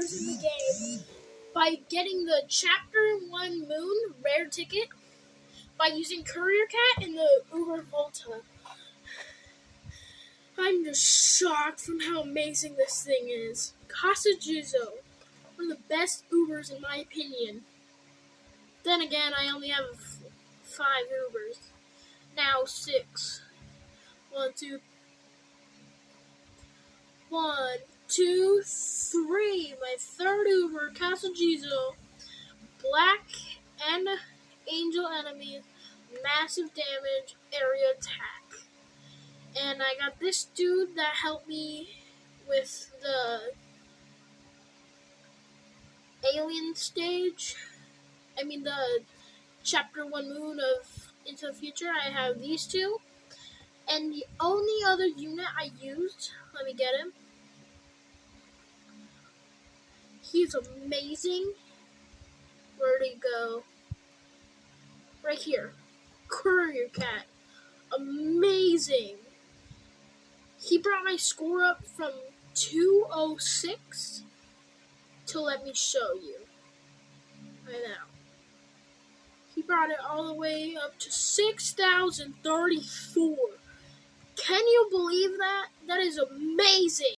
Ubers in the game by getting the Chapter 1 Moon rare ticket by using Courier Cat and the Uber Volta. I'm just shocked from how amazing this thing is. Casa Juzo, one of the best Ubers in my opinion. Then again, I only have 5 Ubers. Now 6. 1, 2, 3. My third Uber, Casa Juzo. Black and Angel enemies, massive damage, area attack. And I got this dude that helped me with the alien stage. The Chapter 1 Moon of Into the Future. I have these two. And the only other unit I used, let me get him. He's amazing. Where'd he go? Right here. Courier Cat. Amazing. He brought my score up from 206 to let me show you. Right now. He brought it all the way up to 6,034. Can you believe that? That is amazing.